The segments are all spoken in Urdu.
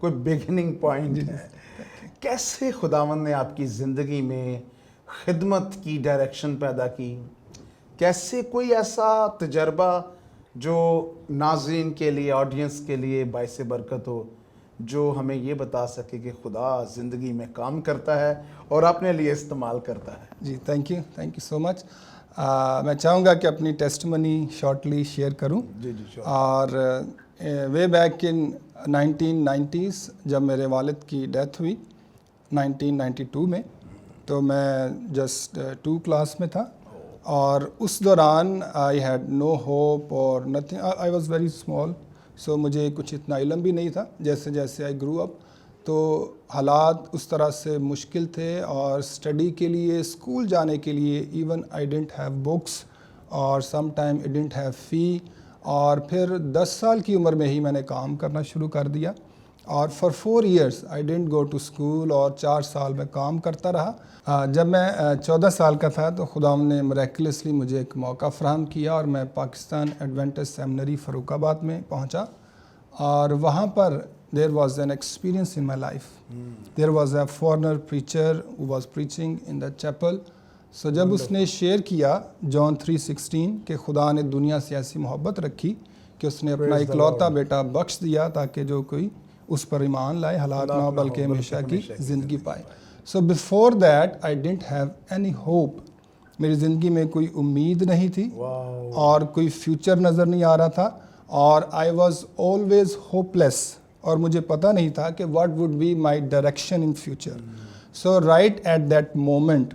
کوئی بگننگ پوائنٹ ہے. کیسے خداوند نے آپ کی زندگی میں خدمت کی ڈائریکشن پیدا کی؟ کیسے کوئی ایسا تجربہ جو ناظرین کے لیے، آڈینس کے لیے باعث برکت ہو، جو ہمیں یہ بتا سکے کہ خدا زندگی میں کام کرتا ہے اور اپنے لیے استعمال کرتا ہے؟ جی تھینک یو سو مچ. میں چاہوں گا کہ اپنی ٹیسٹمنی شارٹلی شیئر کروں. جی شور. اور وے بیک ان 1990s جب میرے والد کی ڈیتھ ہوئی 1992 میں، تو میں جسٹ 2 کلاس میں تھا، اور اس دوران آئی ہیڈ نو ہوپ اور nothing. I was very small, so مجھے کچھ اتنا علم بھی نہیں تھا. جیسے جیسے آئی گرو اپ تو حالات اس طرح سے مشکل تھے، اور اسٹڈی کے لیے، اسکول جانے کے لیے even I didn't have books, اور some time I didn't have fee. اور پھر 10 سال کی عمر میں ہی میں نے کام کرنا شروع کر دیا، اور for 4 years I didn't go to school, اور 4 سال میں کام کرتا رہا. جب میں 14 سال کا تھا تو خدا نے مریکلسلی مجھے ایک موقع فراہم کیا، اور میں پاکستان ایڈوینٹسٹ سیمنری فاروق آباد میں پہنچا. اور وہاں پر there was an experience in my life. There was a foreigner preacher who was preaching in the chapel. So جب اس نے شیئر کیا جون 3:16 کہ خدا نے دنیا سے ایسی محبت رکھی کہ اس نے اپنا اکلوتا بیٹا بخش دیا تاکہ جو کوئی اس پر ایمان لائے ہلاک نہ ہو بلکہ ہمیشہ کی زندگی پائے. So before that I didn't have any hope. میری زندگی میں کوئی امید نہیں تھی، اور کوئی فیوچر نظر نہیں آ رہا تھا، اور I was always hopeless. اور مجھے پتہ نہیں تھا کہ what would be my direction in future. So right at that moment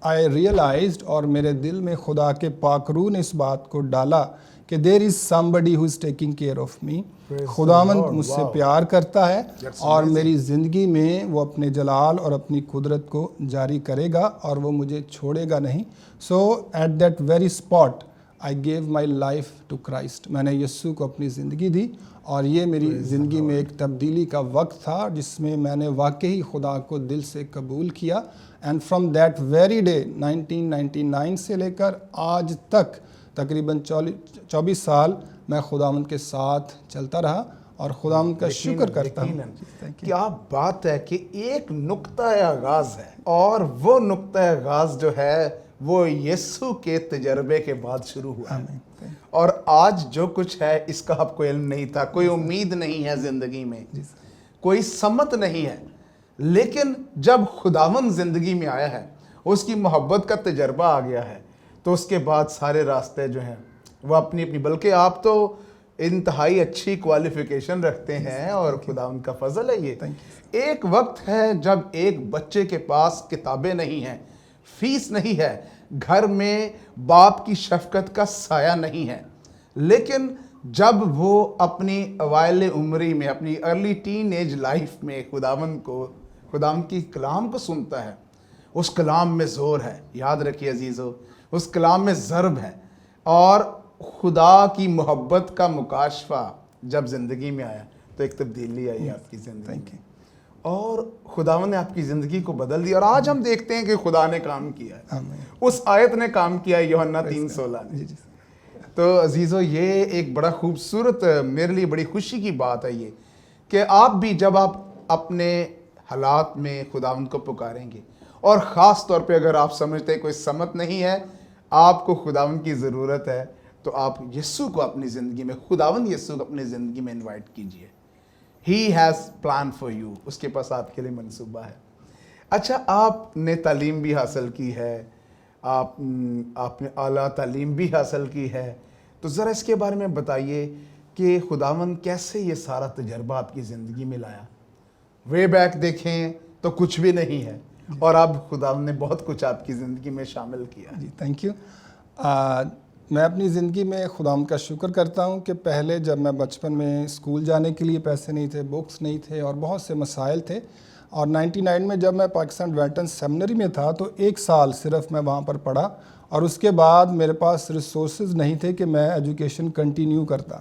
I realized، اور میرے دل میں خدا کے پاک روح نے اس بات کو ڈالا کہ there is somebody who is taking care of me. خداوند مجھ سے پیار کرتا ہے، اور میری زندگی میں وہ اپنے جلال اور اپنی قدرت کو جاری کرے گا، اور وہ مجھے چھوڑے گا نہیں. So at that very spot I gave my life to Christ. میں نے یسوع کو اپنی زندگی دی، اور یہ میری زندگی میں ایک تبدیلی کا وقت تھا جس میں میں نے واقعی خدا کو دل سے قبول کیا. And from that very day 1999 سے لے کر آج تک تقریباً 24 سال میں خداوند کے ساتھ چلتا رہا، اور خداوند کا شکر کرتا ہوں. کیا بات ہے کہ ایک نقطۂ آغاز ہے، اور وہ نقطۂ آغاز جو ہے وہ یسوع کے تجربے کے بعد شروع ہوا ہے. اور آج جو کچھ ہے اس کا آپ کو علم نہیں تھا، کوئی امید نہیں ہے زندگی میں، کوئی سمت نہیں ہے. لیکن جب خداوند زندگی میں آیا ہے، اس کی محبت کا تجربہ آ گیا ہے، تو اس کے بعد سارے راستے جو ہیں وہ اپنی اپنی، بلکہ آپ تو انتہائی اچھی کوالیفیکیشن رکھتے ہیں، اور خداوند کا فضل ہے. یہ ایک وقت ہے جب ایک بچے کے پاس کتابیں نہیں ہیں، فیس نہیں ہے، گھر میں باپ کی شفقت کا سایہ نہیں ہے، لیکن جب وہ اپنی اوائل عمری میں، اپنی ارلی ٹین ایج لائف میں خداوند کی کلام کو سنتا ہے، اس کلام میں زور ہے. یاد رکھیے عزیزو، اس کلام میں ضرب ہے، اور خدا کی محبت کا مکاشفہ جب زندگی میں آیا تو ایک تبدیلی آئی آپ کی زندگی میں، اور خداوند نے آپ کی زندگی کو بدل دیا. اور آج ہم دیکھتے ہیں کہ خدا نے کام کیا ہے، اس آیت نے کام کیا ہے، یوحنا 3:16 نے. تو عزیزو، یہ ایک بڑا خوبصورت، میرے لیے بڑی خوشی کی بات ہے یہ کہ آپ بھی جب آپ اپنے حالات میں خداوند کو پکاریں گے، اور خاص طور پہ اگر آپ سمجھتے ہیں کوئی سمت نہیں ہے، آپ کو خداوند کی ضرورت ہے، تو آپ یسوع کو اپنی زندگی میں، خداوند یسوع کو اپنی زندگی میں انوائٹ کیجئے. He has planned for you. اس کے پاس آپ کے لیے منصوبہ ہے. اچھا، آپ نے تعلیم بھی حاصل کی ہے، آپ نے اعلیٰ تعلیم بھی حاصل کی ہے، تو ذرا اس کے بارے میں بتائیے کہ خداوند کیسے یہ سارا تجربہ آپ کی زندگی میں لایا. وے بیک دیکھیں تو کچھ بھی نہیں ہے، اور اب خداوند نے بہت کچھ آپ کی زندگی میں شامل کیا. جی تھینک یو. میں اپنی زندگی میں خداوند کا شکر کرتا ہوں کہ پہلے جب میں بچپن میں اسکول جانے کے لیے پیسے نہیں تھے، بکس نہیں تھے، اور بہت سے مسائل تھے، اور 99 میں جب میں پاکستان ایڈوینٹسٹ سیمنری میں تھا تو 1 سال صرف میں وہاں پر پڑھا، اور اس کے بعد میرے پاس ریسورسز نہیں تھے کہ میں ایجوکیشن کنٹینیو کرتا.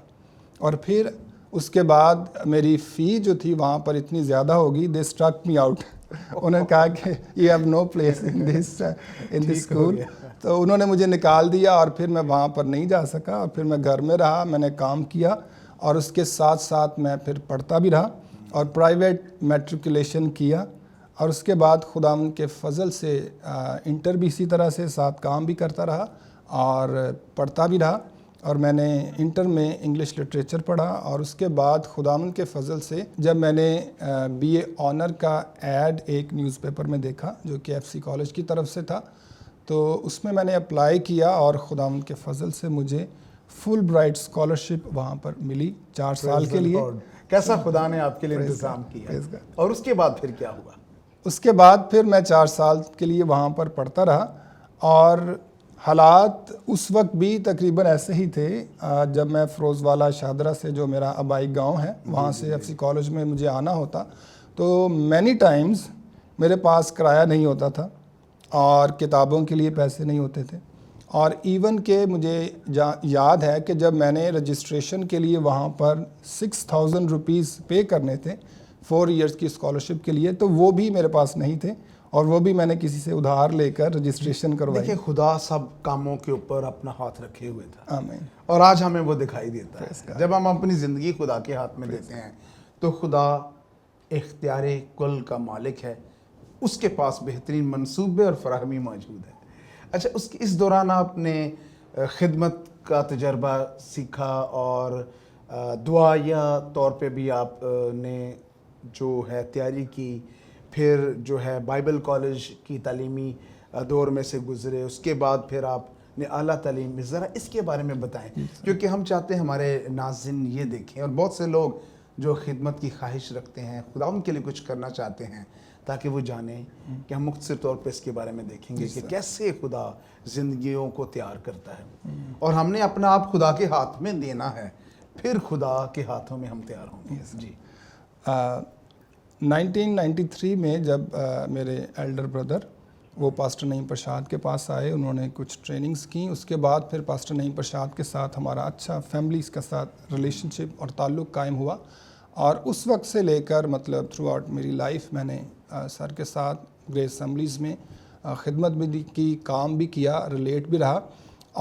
اور پھر اس کے بعد میری فی جو تھی وہاں پر اتنی زیادہ ہوگی، دے اسٹرک می آؤٹ. انہوں نے کہا کہ you have no place in this school. تو انہوں نے مجھے نکال دیا، اور پھر میں وہاں پر نہیں جا سکا، اور پھر میں گھر میں رہا، میں نے کام کیا، اور اس کے ساتھ ساتھ میں پھر پڑھتا بھی رہا. اور پرائیویٹ میٹریکولیشن کیا، اور اس کے بعد خداوند کے فضل سے انٹر بھی اسی طرح سے ساتھ کام بھی کرتا رہا اور پڑھتا بھی رہا، اور میں نے انٹر میں انگلش لٹریچر پڑھا، اور اس کے بعد خداوند کے فضل سے جب میں نے بی اے آنر کا ایڈ ایک نیوز پیپر میں دیکھا جو کہ ایف سی کالج کی طرف سے تھا، تو اس میں نے اپلائی کیا، اور خداوند کے فضل سے مجھے فل برائٹ اسکالرشپ وہاں پر ملی 4 سال کے لیے۔ کیسا خدا نے آپ کے لیے انتظام کیا، اور اس کے بعد پھر کیا ہوا؟ اس کے بعد پھر میں 4 سال کے لیے وہاں پر پڑھتا رہا، اور حالات اس وقت بھی تقریباً ایسے ہی تھے۔ جب میں فروز والا شاہدرہ سے جو میرا آبائی گاؤں ہے وہاں سے ایف سی کالج میں مجھے آنا ہوتا، تو مینی ٹائمز میرے پاس کرایہ نہیں ہوتا تھا، اور کتابوں کے لیے پیسے نہیں ہوتے تھے، اور ایون کہ مجھے یاد ہے کہ جب میں نے رجسٹریشن کے لیے وہاں پر 6000 روپیز پے کرنے تھے 4 ایئرس کی اسکالرشپ کے لیے، تو وہ بھی میرے پاس نہیں تھے، اور وہ بھی میں نے کسی سے ادھار لے کر رجسٹریشن کروائی۔ دیکھیں خدا سب کاموں کے اوپر اپنا ہاتھ رکھے ہوئے تھا، آمین، اور آج ہمیں وہ دکھائی دیتا ہے۔ جب ہم اپنی زندگی خدا کے ہاتھ میں دیتے ہیں تو خدا اختیار کل کا مالک ہے، اس کے پاس بہترین منصوبے اور فراہمی موجود ہے۔ اچھا، اس دوران آپ نے خدمت کا تجربہ سیکھا، اور دعائیا طور پہ بھی آپ نے جو ہے تیاری کی، پھر جو ہے بائبل کالج کی تعلیمی دور میں سے گزرے، اس کے بعد پھر آپ نے اعلیٰ تعلیم میں، ذرا اس کے بارے میں بتائیں، کیونکہ ہم چاہتے ہیں ہمارے ناظرین یہ دیکھیں، اور بہت سے لوگ جو خدمت کی خواہش رکھتے ہیں، خدا ان کے لیے کچھ کرنا چاہتے ہیں، تاکہ وہ جانیں کہ ہم مختصر طور پہ اس کے بارے میں دیکھیں گے کہ کیسے خدا زندگیوں کو تیار کرتا ہے، اور ہم نے اپنا آپ خدا کے ہاتھ میں دینا ہے، پھر خدا کے ہاتھوں میں ہم تیار ہوں گے۔ جی 1993 میں جب میرے ایلڈر بردر وہ پاسٹر نعیم پرشاد کے پاس آئے، انہوں نے کچھ ٹریننگز کی، اس کے بعد پھر پاسٹر نعیم پرشاد کے ساتھ ہمارا اچھا فیملیز کے ساتھ ریلیشن شپ اور تعلق قائم ہوا، اور اس وقت سے لے کر مطلب تھرو آؤٹ میری لائف میں نے سر کے ساتھ گریس اسمبلیز میں خدمت بھی کی، کام بھی کیا، ریلیٹ بھی رہا،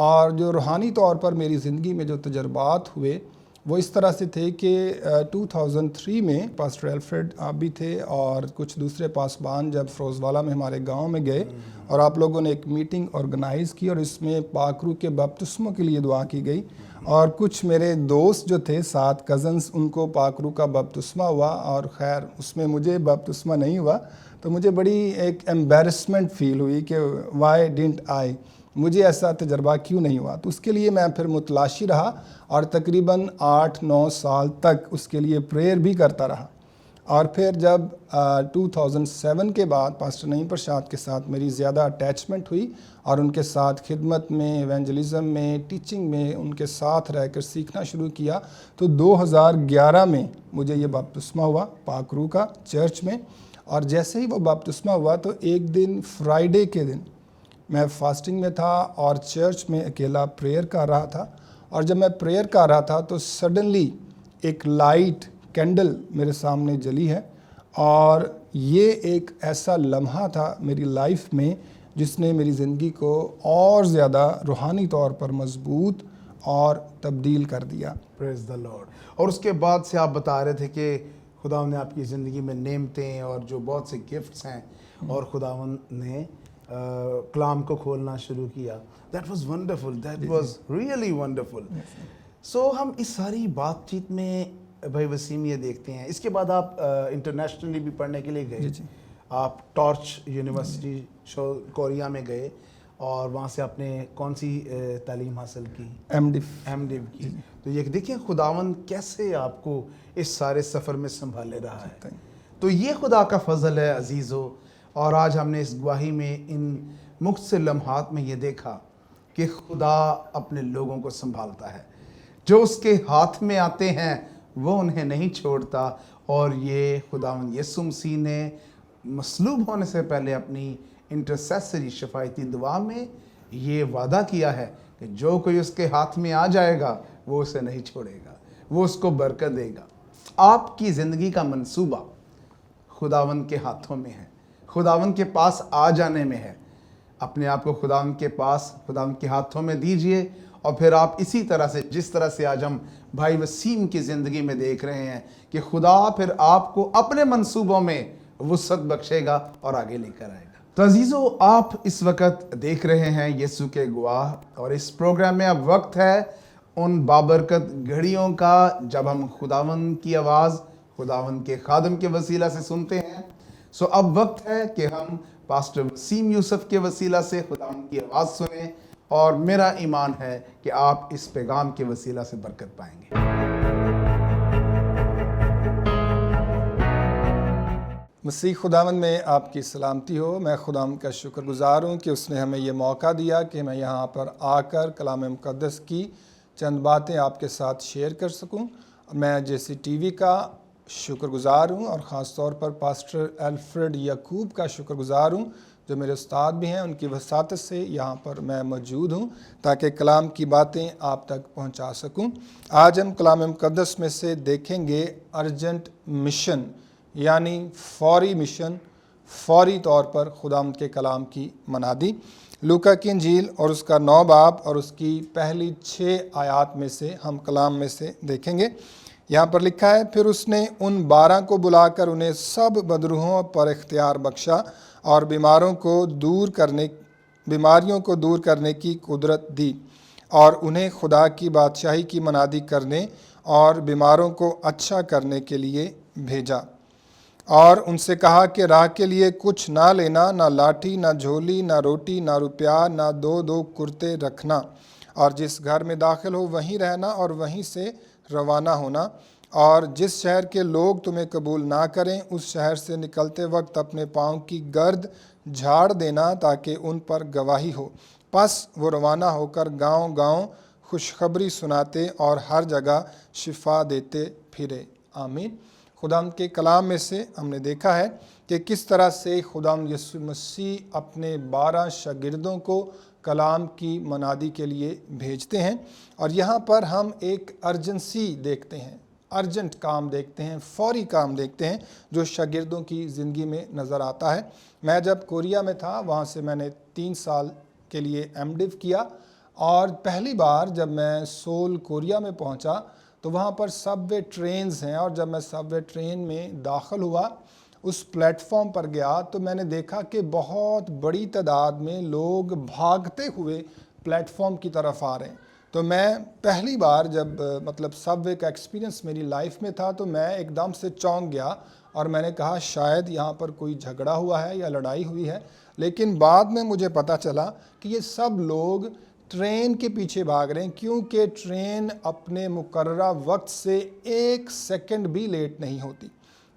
اور جو روحانی طور پر میری زندگی میں جو تجربات ہوئے وہ اس طرح سے تھے کہ 2003 میں پاسٹر ایلفریڈ آپ بھی تھے اور کچھ دوسرے پاسبان جب فروز والا میں ہمارے گاؤں میں گئے، اور آپ لوگوں نے ایک میٹنگ آرگنائز کی، اور اس میں پاک روح کے بپتسموں کے لیے دعا کی گئی، اور کچھ میرے دوست جو تھے 7 کزنز ان کو پاک روح کا بپتسمہ ہوا، اور خیر اس میں مجھے بپتسمہ نہیں ہوا، تو مجھے بڑی ایک ایمبیرسمنٹ فیل ہوئی کہ وائی ڈنٹ آئی، مجھے ایسا تجربہ کیوں نہیں ہوا۔ تو اس کے لیے میں پھر متلاشی رہا، اور تقریباً 8-9 سال تک اس کے لیے پریئر بھی کرتا رہا، اور پھر جب 2007 کے بعد پاسٹر نعیم پرشاد کے ساتھ میری زیادہ اٹیچمنٹ ہوئی، اور ان کے ساتھ خدمت میں، ایونجلزم میں، ٹیچنگ میں ان کے ساتھ رہ کر سیکھنا شروع کیا، تو 2011 میں مجھے یہ بپتسمہ ہوا پاک روح کا چرچ میں، اور جیسے ہی وہ بپتسمہ ہوا تو ایک دن فرائیڈے کے دن میں فاسٹنگ میں تھا اور چرچ میں اکیلا پریئر کر رہا تھا، اور جب میں پریئر کر رہا تھا تو سڈنلی ایک لائٹ کینڈل میرے سامنے جلی ہے، اور یہ ایک ایسا لمحہ تھا میری لائف میں جس نے میری زندگی کو اور زیادہ روحانی طور پر مضبوط اور تبدیل کر دیا۔ پریز دا لارڈ۔ اور اس کے بعد سے آپ بتا رہے تھے کہ خداوند نے آپ کی زندگی میں نعمتیں اور جو بہت سے گفٹس ہیں، اور خداوند نے کلام کو کھولنا شروع کیا۔ That was wonderful, that was really wonderful. So ہم اس ساری بات چیت میں بھائی وسیم یہ دیکھتے ہیں، اس کے بعد آپ انٹرنیشنلی بھی پڑھنے کے لیے گئے، آپ ٹارچ یونیورسٹی کوریا میں گئے، اور وہاں سے آپ نے کون سی تعلیم حاصل کی؟ ایم ڈیو کی۔ تو یہ دیکھیں خداوند کیسے آپ کو اس سارے سفر میں سنبھالے رہا ہے، تو یہ خدا کا فضل ہے عزیزو۔ اور آج ہم نے اس گواہی میں ان مختصر لمحات میں یہ دیکھا کہ خدا اپنے لوگوں کو سنبھالتا ہے، جو اس کے ہاتھ میں آتے ہیں وہ انہیں نہیں چھوڑتا، اور یہ خداوند یسوع مسیح نے مصلوب ہونے سے پہلے اپنی انٹرسیسری شفاعتی دعا میں یہ وعدہ کیا ہے کہ جو کوئی اس کے ہاتھ میں آ جائے گا وہ اسے نہیں چھوڑے گا، وہ اس کو برکت دے گا۔ آپ کی زندگی کا منصوبہ خداوند کے ہاتھوں میں ہے، خداوند کے پاس آ جانے میں ہے۔ اپنے آپ کو خداوند کے پاس، خداوند کے ہاتھوں میں دیجئے، اور پھر آپ اسی طرح سے جس طرح سے آج ہم بھائی وسیم کی زندگی میں دیکھ رہے ہیں کہ خدا پھر آپ کو اپنے منصوبوں میں وسعت بخشے گا اور آگے لے کر آئے گا۔ تو عزیزو، آپ اس وقت دیکھ رہے ہیں یسوع کے گواہ، اور اس پروگرام میں اب وقت ہے ان بابرکت گھڑیوں کا جب ہم خداوند کی آواز خداوند کے خادم کے وسیلہ سے سنتے ہیں۔ سو اب وقت ہے کہ ہم پاسٹر وسیم یوسف کے وسیلہ سے خداوند کی آواز سنیں، اور میرا ایمان ہے کہ آپ اس پیغام کے وسیلہ سے برکت پائیں گے۔ مسیح خداوند میں آپ کی سلامتی ہو۔ میں خداوند کا شکر گزار ہوں کہ اس نے ہمیں یہ موقع دیا کہ میں یہاں پر آ کر کلام مقدس کی چند باتیں آپ کے ساتھ شیئر کر سکوں۔ میں جیسی ٹی وی کا شکر گزار ہوں، اور خاص طور پر پاسٹر الفریڈ یعقوب کا شکر گزار ہوں جو میرے استاد بھی ہیں۔ ان کی وساطت سے یہاں پر میں موجود ہوں تاکہ کلام کی باتیں آپ تک پہنچا سکوں۔ آج ہم کلام مقدس میں سے دیکھیں گے ارجنٹ مشن، یعنی فوری مشن، فوری طور پر خداوند کے کلام کی منادی۔ لوکا کی انجیل اور اس کا 9 باب اور اس کی پہلی 6 آیات میں سے ہم کلام میں سے دیکھیں گے۔ یہاں پر لکھا ہے، پھر اس نے ان 12 کو بلا کر انہیں سب بدروحوں پر اختیار بخشا اور بیماریوں کو دور کرنے کی قدرت دی، اور انہیں خدا کی بادشاہی کی منادی کرنے اور بیماروں کو اچھا کرنے کے لیے بھیجا، اور ان سے کہا کہ راہ کے لیے کچھ نہ لینا، نہ لاٹھی، نہ جھولی، نہ روٹی، نہ روپیہ، نہ 2 کرتے رکھنا، اور جس گھر میں داخل ہو وہیں رہنا اور وہیں سے روانہ ہونا، اور جس شہر کے لوگ تمہیں قبول نہ کریں اس شہر سے نکلتے وقت اپنے پاؤں کی گرد جھاڑ دینا تاکہ ان پر گواہی ہو۔ پس وہ روانہ ہو کر گاؤں گاؤں خوشخبری سناتے اور ہر جگہ شفا دیتے پھرے۔ آمین۔ خداوند کے کلام میں سے ہم نے دیکھا ہے کہ کس طرح سے خداوند یسوع مسیح اپنے 12 شاگردوں کو کلام کی منادی کے لیے بھیجتے ہیں، اور یہاں پر ہم ایک ارجنسی دیکھتے ہیں، ارجنٹ کام دیکھتے ہیں، فوری کام دیکھتے ہیں جو شاگردوں کی زندگی میں نظر آتا ہے۔ میں جب کوریا میں تھا، وہاں سے میں نے 3 سال کے لیے ایم ڈیو کیا، اور پہلی بار جب میں سول کوریا میں پہنچا تو وہاں پر سب وے ٹرینز ہیں، اور جب میں سب وے ٹرین میں داخل ہوا، اس پلیٹ فارم پر گیا تو میں نے دیکھا کہ بہت بڑی تعداد میں لوگ بھاگتے ہوئے پلیٹ فارم کی طرف آ رہے ہیں۔ تو میں پہلی بار جب سب وے کا ایکسپیرینس میری لائف میں تھا تو میں ایک دم سے چونک گیا، اور میں نے کہا شاید یہاں پر کوئی جھگڑا ہوا ہے یا لڑائی ہوئی ہے، لیکن بعد میں مجھے پتہ چلا کہ یہ سب لوگ ٹرین کے پیچھے بھاگ رہے ہیں، کیونکہ ٹرین اپنے مقررہ وقت سے 1 سیکنڈ بھی لیٹ نہیں ہوتی۔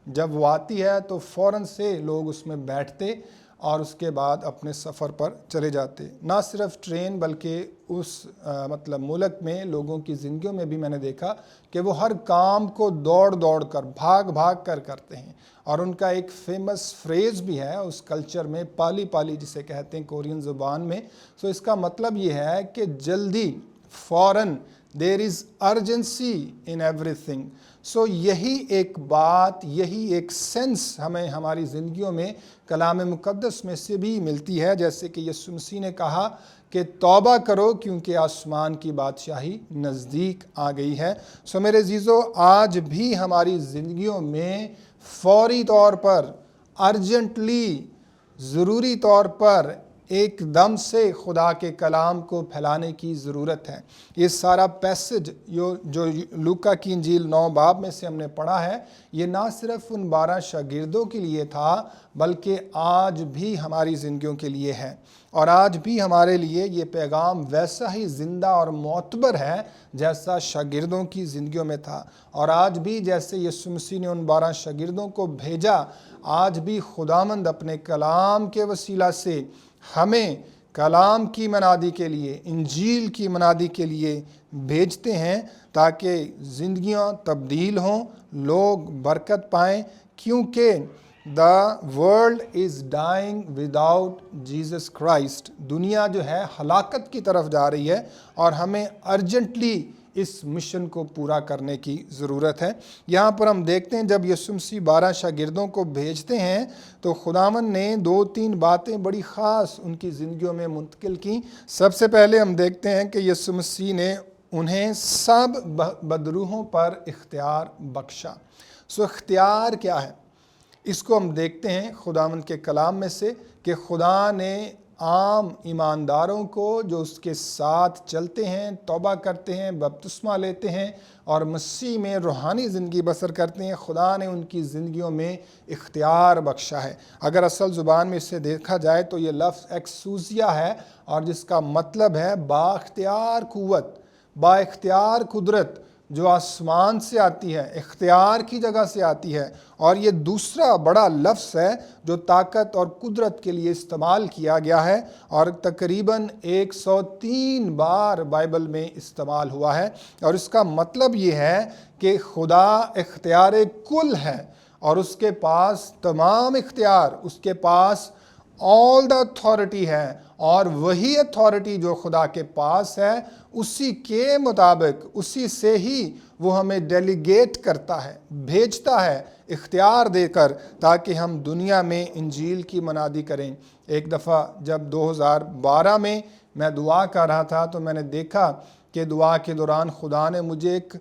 جب وہ آتی ہے تو فوراً سے لوگ اس میں بیٹھتے اور اس کے بعد اپنے سفر پر چلے جاتے۔ نہ صرف ٹرین بلکہ اس ملک میں لوگوں کی زندگیوں میں بھی میں نے دیکھا کہ وہ ہر کام کو دوڑ کر بھاگ کر کرتے ہیں، اور ان کا ایک فیمس فریز بھی ہے اس کلچر میں، پالی جسے کہتے ہیں کورین زبان میں۔ سو اس کا مطلب یہ ہے کہ جلدی، فوراً، دیر از ارجنسی ان ایوری تھنگ۔ سو یہی ایک بات، یہی ایک سینس ہمیں ہماری زندگیوں میں کلام مقدس میں سے بھی ملتی ہے، جیسے کہ یسوع مسیح نے کہا کہ توبہ کرو کیونکہ آسمان کی بادشاہی نزدیک آ گئی ہے۔ سو میرے عزیزو، آج بھی ہماری زندگیوں میں فوری طور پر، ارجنٹلی، ضروری طور پر ایک دم سے خدا کے کلام کو پھیلانے کی ضرورت ہے۔ یہ سارا پیسج جو لوکا کی انجیل 9 باب میں سے ہم نے پڑھا ہے، یہ نہ صرف ان 12 شاگردوں کے لیے تھا بلکہ آج بھی ہماری زندگیوں کے لیے ہے، اور آج بھی ہمارے لیے یہ پیغام ویسا ہی زندہ اور معتبر ہے جیسا شاگردوں کی زندگیوں میں تھا۔ اور آج بھی جیسے یسوع مسیح نے ان 12 شاگردوں کو بھیجا، آج بھی خداوند اپنے کلام کے وسیلہ سے ہمیں کلام کی منادی کے لیے، انجیل کی منادی کے لیے بھیجتے ہیں تاکہ زندگیاں تبدیل ہوں، لوگ برکت پائیں، کیونکہ The world is dying without Jesus Christ۔ دنیا جو ہے ہلاکت کی طرف جا رہی ہے، اور ہمیں ارجنٹلی اس مشن کو پورا کرنے کی ضرورت ہے۔ یہاں پر ہم دیکھتے ہیں جب یسوع مسیح 12 شاگردوں کو بھیجتے ہیں تو خداوند نے 2-3 باتیں بڑی خاص ان کی زندگیوں میں منتقل کی۔ سب سے پہلے ہم دیکھتے ہیں کہ یسوع مسیح نے انہیں سب بدروحوں پر اختیار بخشا۔ اختیار کیا ہے؟ اس کو ہم دیکھتے ہیں خداوند کے کلام میں سے کہ خدا نے عام ایمانداروں کو جو اس کے ساتھ چلتے ہیں، توبہ کرتے ہیں، بپتسمہ لیتے ہیں اور مسیح میں روحانی زندگی بسر کرتے ہیں، خدا نے ان کی زندگیوں میں اختیار بخشا ہے۔ اگر اصل زبان میں اسے دیکھا جائے تو یہ لفظ ایکسوزیا ہے اور جس کا مطلب ہے بااختیار قوت، بااختیار قدرت جو آسمان سے آتی ہے، اختیار کی جگہ سے آتی ہے۔ اور یہ دوسرا بڑا لفظ ہے جو طاقت اور قدرت کے لیے استعمال کیا گیا ہے اور تقریباً 103 بار بائبل میں استعمال ہوا ہے، اور اس کا مطلب یہ ہے کہ خدا اختیار کل ہے اور اس کے پاس تمام اختیار، اس کے پاس آل دا اتھارٹی ہے، اور وہی اتھارٹی جو خدا کے پاس ہے اسی کے مطابق، اسی سے ہی وہ ہمیں ڈیلیگیٹ کرتا ہے، بھیجتا ہے اختیار دے کر تاکہ ہم دنیا میں انجیل کی منادی کریں۔ ایک دفعہ جب 2012 میں دعا کر رہا تھا تو میں نے دیکھا کہ دعا کے دوران خدا نے مجھے ایک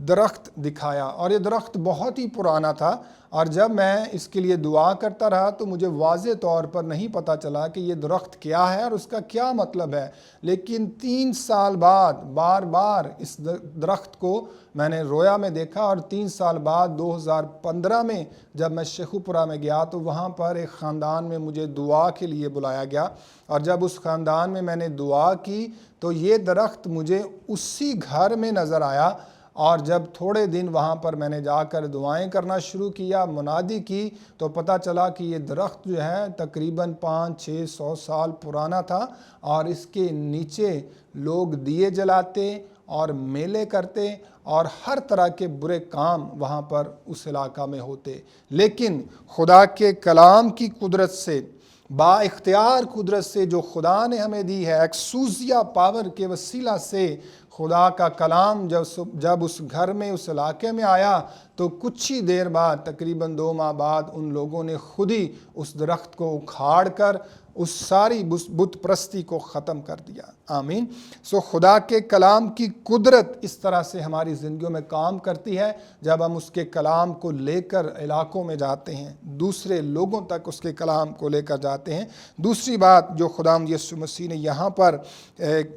درخت دکھایا اور یہ درخت بہت ہی پرانا تھا، اور جب میں اس کے لیے دعا کرتا رہا تو مجھے واضح طور پر نہیں پتہ چلا کہ یہ درخت کیا ہے اور اس کا کیا مطلب ہے، لیکن 3 سال بعد بار بار اس درخت کو میں نے رویا میں دیکھا، اور 3 سال بعد 2015 میں جب میں شیخوپورہ میں گیا تو وہاں پر ایک خاندان میں مجھے دعا کے لیے بلایا گیا، اور جب اس خاندان میں نے دعا کی تو یہ درخت مجھے اسی گھر میں نظر آیا، اور جب تھوڑے دن وہاں پر میں نے جا کر دعائیں کرنا شروع کیا، منادی کی، تو پتہ چلا کہ یہ درخت جو ہے تقریباً 500-600 سال پرانا تھا، اور اس کے نیچے لوگ دیے جلاتے اور میلے کرتے اور ہر طرح کے برے کام وہاں پر اس علاقہ میں ہوتے، لیکن خدا کے کلام کی قدرت سے، با اختیار قدرت سے جو خدا نے ہمیں دی ہے، ایکسوزیا پاور کے وسیلہ سے خدا کا کلام جب اس گھر میں، اس علاقے میں آیا تو کچھ ہی دیر بعد، تقریباً 2 ماہ بعد، ان لوگوں نے خود ہی اس درخت کو اکھاڑ کر اس ساری بت پرستی کو ختم کر دیا۔ آمین۔ خدا کے کلام کی قدرت اس طرح سے ہماری زندگیوں میں کام کرتی ہے جب ہم اس کے کلام کو لے کر علاقوں میں جاتے ہیں، دوسرے لوگوں تک اس کے کلام کو لے کر جاتے ہیں۔ دوسری بات جو خداوند یسوع مسیح نے یہاں پر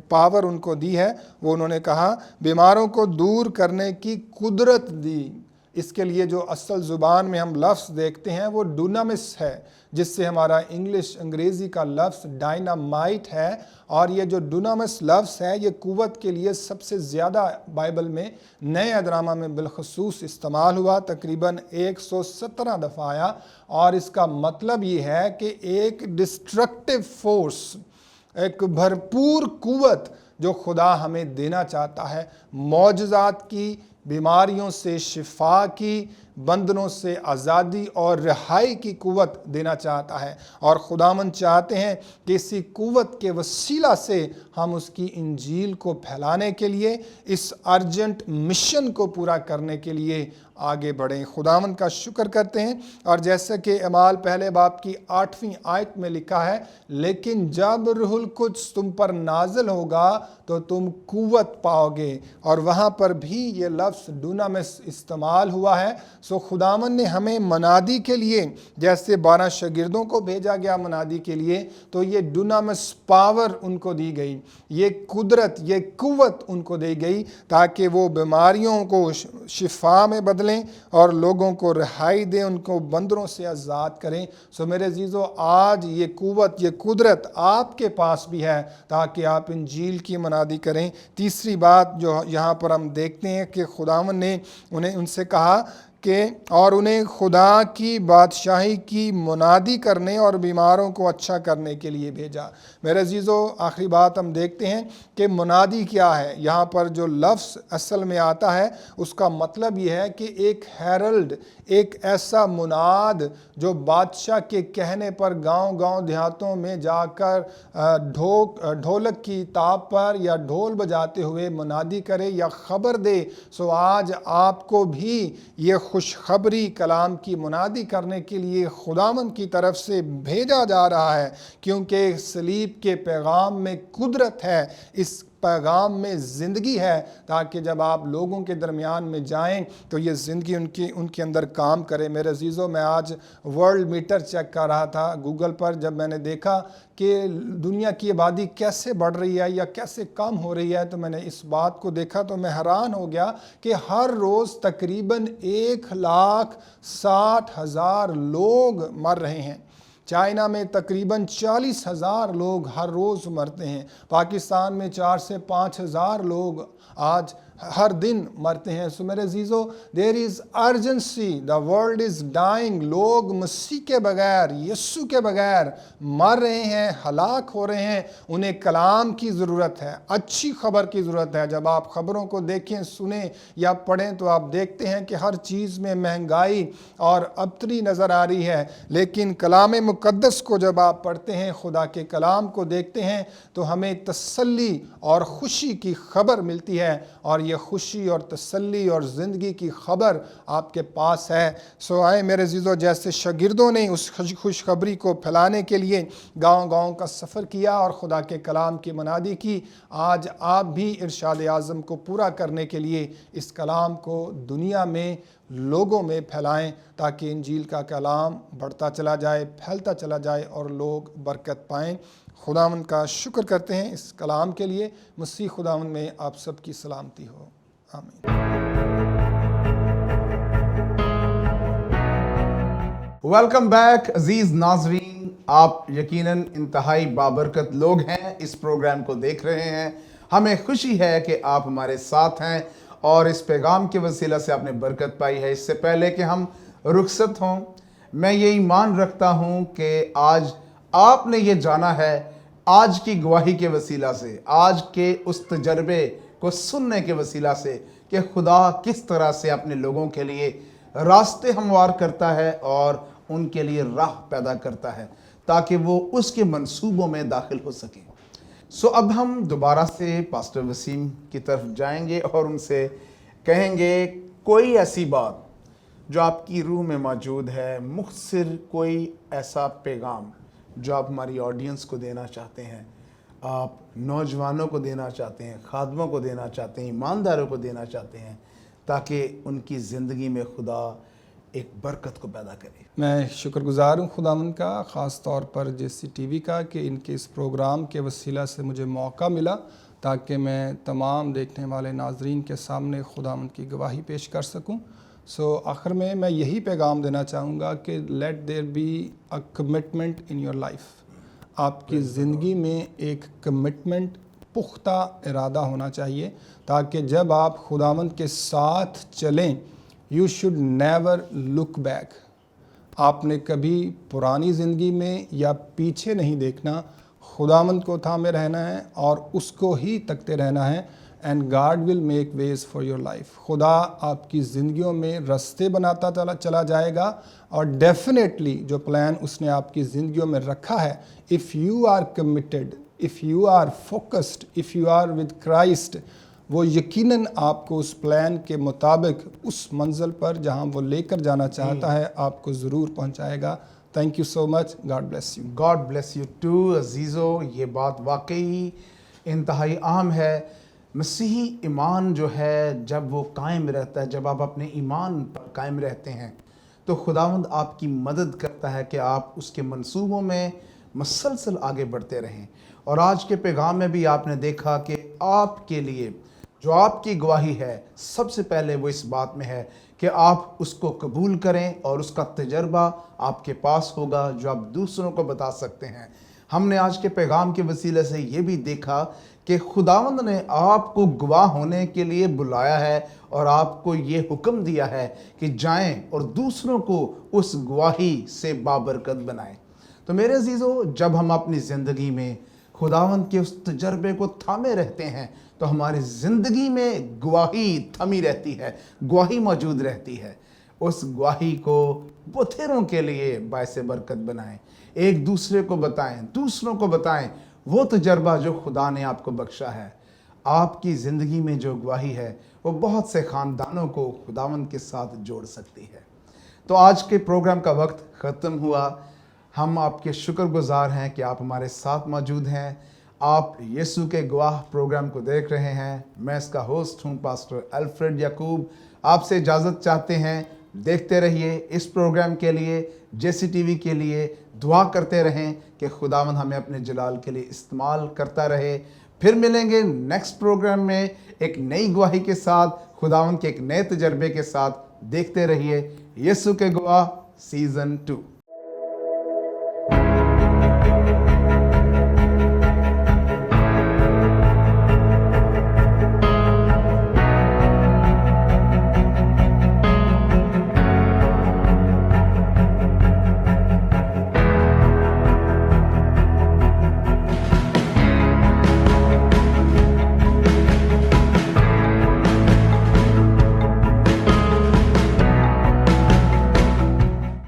پاور ان کو دی ہے، وہ انہوں نے کہا بیماروں کو دور کرنے کی قدرت دی۔ اس کے لیے جو اصل زبان میں ہم لفظ دیکھتے ہیں وہ ڈونامس ہے، جس سے ہمارا انگریزی کا لفظ ڈائنامائٹ ہے، اور یہ جو ڈونامس لفظ ہے یہ قوت کے لیے سب سے زیادہ بائبل میں نئے عہد میں بالخصوص استعمال ہوا، تقریباً 117 دفعہ آیا، اور اس کا مطلب یہ ہے کہ ایک ڈسٹرکٹیو فورس، ایک بھرپور قوت جو خدا ہمیں دینا چاہتا ہے، معجزات کی، بیماریوں سے شفا کی، بندنوں سے آزادی اور رہائی کی قوت دینا چاہتا ہے، اور خداوند چاہتے ہیں کہ اسی قوت کے وسیلہ سے ہم اس کی انجیل کو پھیلانے کے لیے، اس ارجنٹ مشن کو پورا کرنے کے لیے آگے بڑھیں۔ خداوند کا شکر کرتے ہیں، اور جیسا کہ اعمال پہلے باب کی 8ویں آیت میں لکھا ہے، لیکن جب روح القدس تم پر نازل ہوگا تو تم قوت پاؤ گے، اور وہاں پر بھی یہ لفظ ڈونامس استعمال ہوا ہے۔ خداوند نے ہمیں منادی کے لیے، جیسے 12 شاگردوں کو بھیجا گیا منادی کے لیے، تو یہ ڈونامس پاور ان کو دی گئی، یہ قدرت، یہ قوت ان کو دی گئی تاکہ وہ بیماریوں کو شفا میں بدلیں اور لوگوں کو رہائی دیں، ان کو بندروں سے آزاد کریں۔ میرے عزیزو، آج یہ قوت، یہ قدرت آپ کے پاس بھی ہے تاکہ آپ انجیل کی منادی کریں۔ تیسری بات جو یہاں پر ہم دیکھتے ہیں کہ خداوند نے ان سے کہا کہ اور انہیں خدا کی بادشاہی کی منادی کرنے اور بیماروں کو اچھا کرنے کے لیے بھیجا۔ میرے عزیزو، آخری بات ہم دیکھتے ہیں کہ منادی کیا ہے۔ یہاں پر جو لفظ اصل میں آتا ہے اس کا مطلب یہ ہے کہ ایک ہیرلڈ، ایک ایسا مناد جو بادشاہ کے کہنے پر گاؤں گاؤں دیہاتوں میں جا کر ڈھولک کی تاب پر یا ڈھول بجاتے ہوئے منادی کرے یا خبر دے۔ سو آج آپ کو بھی یہ خوشخبری کلام کی منادی کرنے کے لیے خداوند کی طرف سے بھیجا جا رہا ہے، کیونکہ صلیب کے پیغام میں قدرت ہے، اس پیغام میں زندگی ہے، تاکہ جب آپ لوگوں کے درمیان میں جائیں تو یہ زندگی ان کے اندر کام کرے۔ میرے عزیزو، میں آج ورلڈ میٹر چیک کر رہا تھا گوگل پر، جب میں نے دیکھا کہ دنیا کی آبادی کیسے بڑھ رہی ہے یا کیسے کم ہو رہی ہے، تو میں نے اس بات کو دیکھا تو میں حیران ہو گیا کہ ہر روز تقریباً 1,60,000 لوگ مر رہے ہیں۔ چائنا میں تقریباً 40,000 لوگ ہر روز مرتے ہیں۔ پاکستان میں 4 سے 5,000 لوگ آج ہر دن مرتے ہیں۔ سو میرے عزیزو، there is urgency, the world is dying۔ لوگ مسیح کے بغیر، یسوع کے بغیر مر رہے ہیں، ہلاک ہو رہے ہیں۔ انہیں کلام کی ضرورت ہے، اچھی خبر کی ضرورت ہے۔ جب آپ خبروں کو دیکھیں، سنیں یا پڑھیں تو آپ دیکھتے ہیں کہ ہر چیز میں مہنگائی اور ابتری نظر آ رہی ہے، لیکن کلام مقدس کو جب آپ پڑھتے ہیں، خدا کے کلام کو دیکھتے ہیں، تو ہمیں تسلی اور خوشی کی خبر ملتی ہے، اور یہ خوشی اور تسلی اور زندگی کی خبر آپ کے پاس ہے۔ سو آئے میرے عزیزو، جیسے شاگردوں نے اس خوشخبری کو پھیلانے کے لیے گاؤں گاؤں کا سفر کیا اور خدا کے کلام کی منادی کی، آج آپ بھی ارشاد اعظم کو پورا کرنے کے لیے اس کلام کو دنیا میں لوگوں میں پھیلائیں، تاکہ انجیل کا کلام بڑھتا چلا جائے، پھیلتا چلا جائے اور لوگ برکت پائیں۔ خداوند کا شکر کرتے ہیں اس کلام کے لیے۔ مسیح خداوند میں آپ سب کی سلامتی ہو، آمین۔ ویلکم بیک عزیز ناظرین، آپ یقیناً انتہائی بابرکت لوگ ہیں، اس پروگرام کو دیکھ رہے ہیں۔ ہمیں خوشی ہے کہ آپ ہمارے ساتھ ہیں اور اس پیغام کے وسیلہ سے آپ نے برکت پائی ہے۔ اس سے پہلے کہ ہم رخصت ہوں، میں یہ ایمان رکھتا ہوں کہ آج آپ نے یہ جانا ہے، آج کی گواہی کے وسیلہ سے، آج کے اس تجربے کو سننے کے وسیلہ سے، کہ خدا کس طرح سے اپنے لوگوں کے لیے راستے ہموار کرتا ہے اور ان کے لیے راہ پیدا کرتا ہے تاکہ وہ اس کے منصوبوں میں داخل ہو سکیں۔ سو اب ہم دوبارہ سے پاسٹر وسیم کی طرف جائیں گے اور ان سے کہیں گے کوئی ایسی بات جو آپ کی روح میں موجود ہے، مختصر کوئی ایسا پیغام جو آپ ہماری آڈینس کو دینا چاہتے ہیں، آپ نوجوانوں کو دینا چاہتے ہیں، خادموں کو دینا چاہتے ہیں، ایمانداروں کو دینا چاہتے ہیں، تاکہ ان کی زندگی میں خدا ایک برکت کو پیدا کرے۔ میں شکر گزار ہوں خداوند کا، خاص طور پر جیسی ٹی وی کا، کہ ان کے اس پروگرام کے وسیلہ سے مجھے موقع ملا تاکہ میں تمام دیکھنے والے ناظرین کے سامنے خداوند کی گواہی پیش کر سکوں۔ سو آخر میں یہی پیغام دینا چاہوں گا کہ let there be a commitment in your life. آپ کی زندگی میں ایک کمٹمنٹ، پختہ ارادہ ہونا چاہیے، تاکہ جب آپ خداوند کے ساتھ چلیں، you should never look back. آپ نے کبھی پرانی زندگی میں یا پیچھے نہیں دیکھنا، خداوند کو تھامے رہنا ہے اور اس کو ہی تکتے رہنا ہے، and God will make ways for your life. خدا آپ کی زندگیوں میں رستے بناتا چلا جائے گا، اور ڈیفینیٹلی جو پلان اس نے آپ کی زندگیوں میں رکھا ہے، if you are committed, if you are focused, if you are with Christ, وہ یقیناً آپ کو اس پلان کے مطابق اس منزل پر جہاں وہ لے کر جانا چاہتا ہے آپ کو ضرور پہنچائے گا۔ Thank you so much, God bless you. God bless you too عزیزو، یہ بات واقعی انتہائی اہم ہے۔ مسیحی ایمان جو ہے جب وہ قائم رہتا ہے، جب آپ اپنے ایمان پر قائم رہتے ہیں، تو خداوند آپ کی مدد کرتا ہے کہ آپ اس کے منصوبوں میں مسلسل آگے بڑھتے رہیں۔ اور آج کے پیغام میں بھی آپ نے دیکھا کہ آپ کے لیے جو آپ کی گواہی ہے، سب سے پہلے وہ اس بات میں ہے کہ آپ اس کو قبول کریں اور اس کا تجربہ آپ کے پاس ہوگا جو آپ دوسروں کو بتا سکتے ہیں۔ ہم نے آج کے پیغام کے وسیلے سے یہ بھی دیکھا کہ خداوند نے آپ کو گواہ ہونے کے لیے بلایا ہے اور آپ کو یہ حکم دیا ہے کہ جائیں اور دوسروں کو اس گواہی سے بابرکت بنائیں۔ تو میرے عزیزو، جب ہم اپنی زندگی میں خداوند کے اس تجربے کو تھامے رہتے ہیں تو ہماری زندگی میں گواہی تھمی رہتی ہے، گواہی موجود رہتی ہے۔ اس گواہی کو بتھیروں کے لیے باعث برکت بنائیں، ایک دوسرے کو بتائیں، دوسروں کو بتائیں وہ تجربہ جو خدا نے آپ کو بخشا ہے۔ آپ کی زندگی میں جو گواہی ہے وہ بہت سے خاندانوں کو خداوند کے ساتھ جوڑ سکتی ہے۔ تو آج کے پروگرام کا وقت ختم ہوا۔ ہم آپ کے شکر گزار ہیں کہ آپ ہمارے ساتھ موجود ہیں۔ آپ یسوع کے گواہ پروگرام کو دیکھ رہے ہیں۔ میں اس کا ہوسٹ ہوں پاسٹر الفریڈ یعقوب۔ آپ سے اجازت چاہتے ہیں، دیکھتے رہیے اس پروگرام کے لیے، جیسی ٹی وی کے لیے دعا کرتے رہیں کہ خداوند ہمیں اپنے جلال کے لیے استعمال کرتا رہے۔ پھر ملیں گے نیکسٹ پروگرام میں ایک نئی گواہی کے ساتھ، خداوند کے ایک نئے تجربے کے ساتھ۔ دیکھتے رہیے یسوع کے گواہ سیزن 2۔